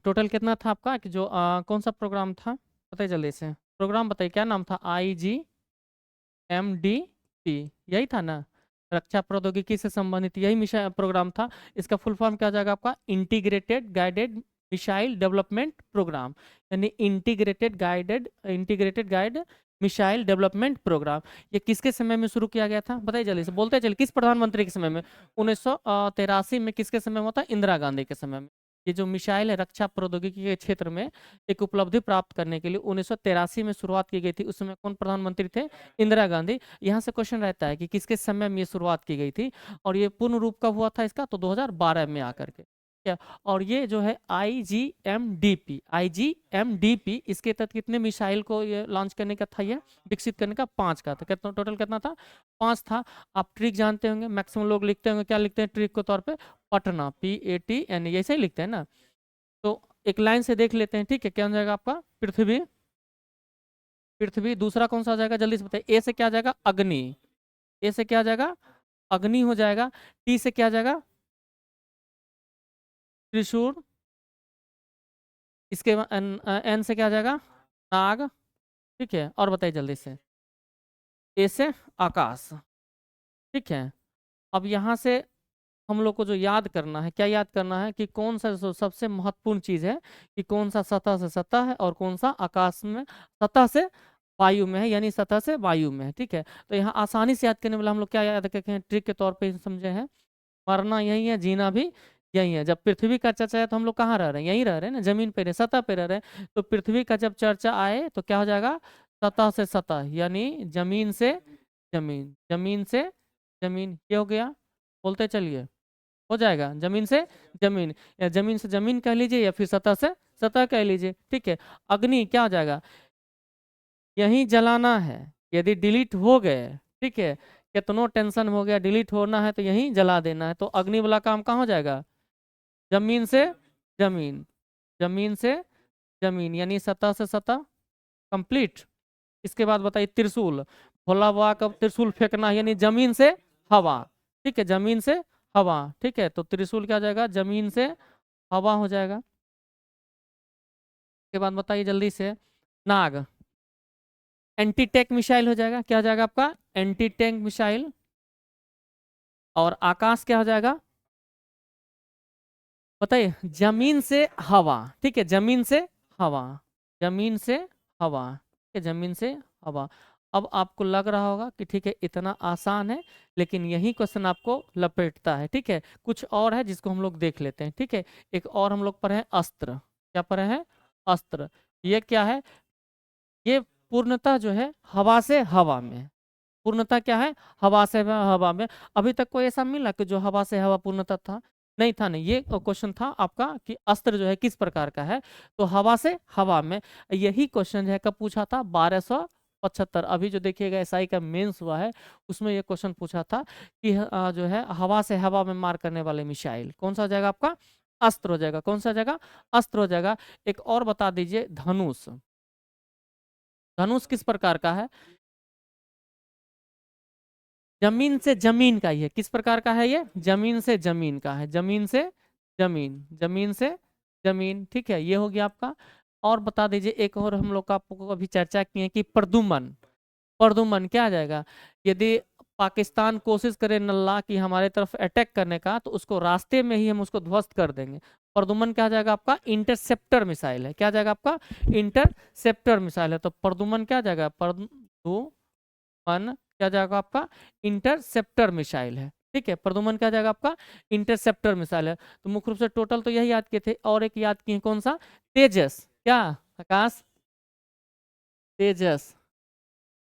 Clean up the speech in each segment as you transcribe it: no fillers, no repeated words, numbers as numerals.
Total कितना था आपका कि जो कौन सा प्रोग्राम था, बताइए जल्दी से। प्रोग्राम बताइए क्या नाम था, IGMDP, यही था ना, रक्षा प्रौद्योगिकी से संबंधित यही मिशन प्रोग्राम था। इसका फुल फॉर्म क्या हो जाएगा आपका, integrated guided missile development programme, यानी integrated guide missile development programme. ये किसके समय में शुरू किया गया था, बताइए जल्दी से, बोलते चलिए, किस प्रधानमंत्री के समय में, 1983 में। किसके समय में होता, इंदिरा गांधी के समय में। ये जो मिसाइल है रक्षा प्रौद्योगिकी के क्षेत्र में एक उपलब्धि प्राप्त करने के लिए 1983 में शुरुआत की गई थी। उस समय कौन प्रधानमंत्री थे, इंदिरा गांधी। यहाँ से क्वेश्चन रहता है कि किसके समय में ये शुरुआत की गई थी, और ये पूर्ण रूप कब हुआ था इसका, तो 2012 में आकर के, क्या। और ये जो है आईजीएमडीपी इसके तहत कितने मिसाइल को ये लॉन्च करने का था, ये विकसित करने का 5 का था। कितना टोटल कितना था, 5 था। आप ट्रिक जानते होंगे, मैक्सिमम लोग लिखते होंगे, क्या लिखते हैं ट्रिक के तौर पे, पटना, PATN, ऐसे ही लिखते हैं ना। तो एक लाइन से देख लेते हैं, ठीक है। क्या हो जाएगा आपका, पृथ्वी, पृथ्वी। दूसरा कौन सा हो जाएगा, जल्दी से बताइए। ए से क्या आ जाएगा, अग्नि, ए से क्या आ जाएगा, अग्नि हो जाएगा। टी से क्या आ जाएगा, त्रिशूल। इसके एन से क्या आ जाएगा, नाग, ठीक है। और बताइए जल्दी से, ए से आकाश, ठीक है। अब यहाँ से हम लोग को जो याद करना है, क्या याद करना है कि कौन सा सबसे महत्वपूर्ण चीज है, कि कौन सा सतह से सतह है और कौन सा आकाश में, सतह से वायु में है, यानी सतह से वायु में है, ठीक है। तो यहाँ आसानी से याद करने वाला हम लोग क्या याद रखे हैं, ट्रिक के तौर पे समझे हैं। मरना यही है, जीना भी यही है। जब पृथ्वी का चर्चा है तो हम लोग कहाँ रह रहे हैं, यहीं रह रहे हैं ना, जमीन पे रहे, सतह पे रह रहे हैं। तो पृथ्वी का जब चर्चा आए तो क्या हो जाएगा, सतह से सतह, यानी जमीन से जमीन, जमीन से जमीन, ये हो गया। बोलते चलिए, हो जाएगा जमीन से जमीन, या जमीन से जमीन कह लीजिए, या फिर सतह से सतह कह लीजिए, ठीक है। अग्नि क्या हो जाएगा, यही जलाना है। यदि डिलीट हो गए, ठीक है, कितनों टेंशन हो गया, डिलीट होना है तो यही जला देना है। तो अग्नि वाला काम कहाँ हो जाएगा, जमीन से जमीन, जमीन से जमीन, यानी सतह से सतह, कंप्लीट। इसके बाद बताइए त्रिशूल, भोला बाबा का त्रिशूल फेंकना, यानी जमीन से हवा, ठीक है, जमीन से हवा, ठीक है। तो त्रिशूल क्या हो जाएगा, जमीन से हवा हो जाएगा। के बाद बताइए जल्दी से, नाग, एंटी टैंक मिसाइल हो जाएगा। क्या हो जाएगा आपका, एंटी टैंक मिसाइल। और आकाश क्या हो जाएगा, बताइए, जमीन से हवा, ठीक है, जमीन से हवा, जमीन से हवा, ठीक है, जमीन से हवा। अब आपको लग रहा होगा कि ठीक है इतना आसान है, लेकिन यही क्वेश्चन आपको लपेटता है, ठीक है। कुछ और है जिसको हम लोग देख लेते हैं, ठीक है। एक और हम लोग पढ़े हैं अस्त्र, क्या पढ़े हैं, अस्त्र। ये क्या है, ये पूर्णतः जो है हवा से हवा में, पूर्णतः क्या है, हवा से हवा में। अभी तक कोई ऐसा मिला कि जो हवा से हवा पूर्णतः था, नहीं था, नहीं। ये क्वेश्चन था आपका कि अस्त्र जो है किस प्रकार का है, तो हवा से हवा में। यही क्वेश्चन है कब पूछा था, 1275। अभी जो देखिएगा SI का मेंस हुआ है, उसमें ये क्वेश्चन पूछा था कि जो है हवा से हवा में मार करने वाले मिसाइल कौन सा हो जाएगा आपका, अस्त्र हो जाएगा। कौन सा हो जाएगा, अस्त्र हो जाएगा। एक और बता दीजिए, धनुष, धनुष किस प्रकार का है, जमीन से जमीन का ही है। किस प्रकार का है ये, जमीन से जमीन का है, जमीन से जमीन, जमीन से जमीन, ठीक है। ये हो गया आपका। और बता दीजिए एक और हम लोग का आपको अभी चर्चा की है कि प्रदुमन, प्रदुमन क्या आ जाएगा, यदि पाकिस्तान कोशिश करे नल्ला कि हमारे तरफ अटैक करने का, तो उसको रास्ते में ही हम उसको ध्वस्त कर देंगे। प्रदुमन क्या आ जाएगा आपका, इंटरसेप्टर मिसाइल है। क्या आ जाएगा आपका, इंटरसेप्टर मिसाइल है। तो प्रदुमन क्या आ जाएगा, प्रदुमन क्या जाएगा आपका, इंटरसेप्टर मिसाइल है, ठीक है। प्रदुमन क्या जाएगा आपका, इंटरसेप्टर मिसाइल है। तो मुख्य रूप से टोटल तो यही याद किए थे, और एक याद किए कौन सा, तेजस, क्या, आकाश, तेजस।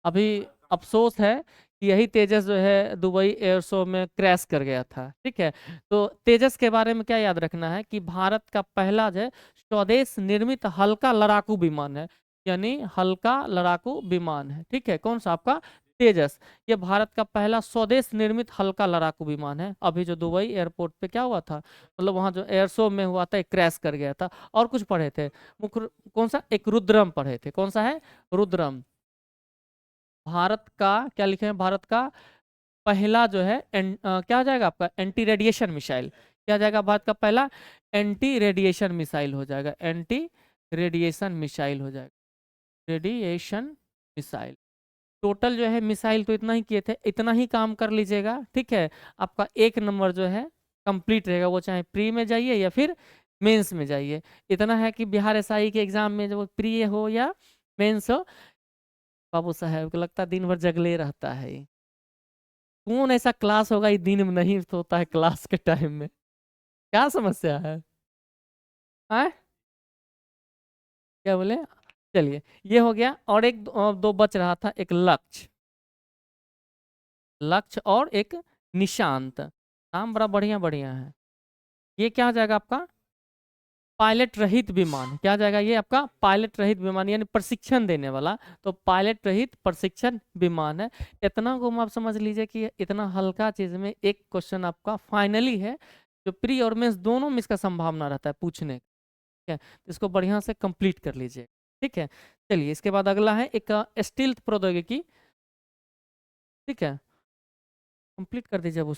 अभी अफसोस है कि यही तेजस जो है दुबई एयर शो में क्रैश कर गया था, ठीक है। तो तेजस के बारे में क्या याद रखना है कि भारत का पहला जो है स्वदेश निर्मित हल्का लड़ाकू विमान है, यानी हल्का लड़ाकू विमान है, ठीक है। कौन सा आपका, तेजस। ये भारत का पहला स्वदेश निर्मित हल्का लड़ाकू विमान है। अभी जो दुबई एयरपोर्ट पे क्या हुआ था, मतलब वहां जो एयर शो में हुआ था, क्रैश कर गया था। और कुछ पढ़े थे, मुख्य कौन सा, एक रुद्रम पढ़े थे। कौन सा है, रुद्रम। भारत का क्या लिखे हैं, भारत का पहला जो है क्या हो जाएगा आपका, एंटी रेडिएशन मिसाइल, क्या जाएगा भारत का पहला? एंटी रेडिएशन मिसाइल हो जाएगा, एंटी रेडिएशन मिसाइल हो जाएगा, रेडिएशन मिसाइल। टोटल जो है मिसाइल तो इतना ही किए थे, इतना ही काम कर लीजिएगा, ठीक है। आपका 1 नंबर जो है कंप्लीट रहेगा, वो चाहे प्री में जाइए या फिर मेंस में जाइए। इतना है कि बिहार एसआई के एग्जाम में जो प्री हो या मेंस हो, बाबू साहब को लगता है दिन भर जगले रहता है। कौन ऐसा क्लास होगा ये दिन में नहीं सोता है क्लास के टाइम में? क्या समस्या है? आए? क्या बोले? चलिए ये हो गया, और एक दो बच रहा था, एक लक्ष्य, लक्ष्य और एक निशांत। नाम बड़ा बढ़िया बढ़िया है। ये क्या हो जाएगा आपका? पायलट रहित विमान। क्या जाएगा ये आपका? पायलट रहित विमान, यानी प्रशिक्षण देने वाला। तो पायलट रहित प्रशिक्षण विमान है। इतना को आप समझ लीजिए कि इतना हल्का चीज में एक क्वेश्चन आपका फाइनली है, जो प्री और मेंस दोनों में इसका संभावना रहता है पूछने। ठीक है, तो इसको बढ़िया से कंप्लीट कर लीजिए। ठीक है, चलिए इसके बाद अगला है एक स्टील्थ प्रौद्योगिकी। ठीक है, कंप्लीट कर दीजिए अब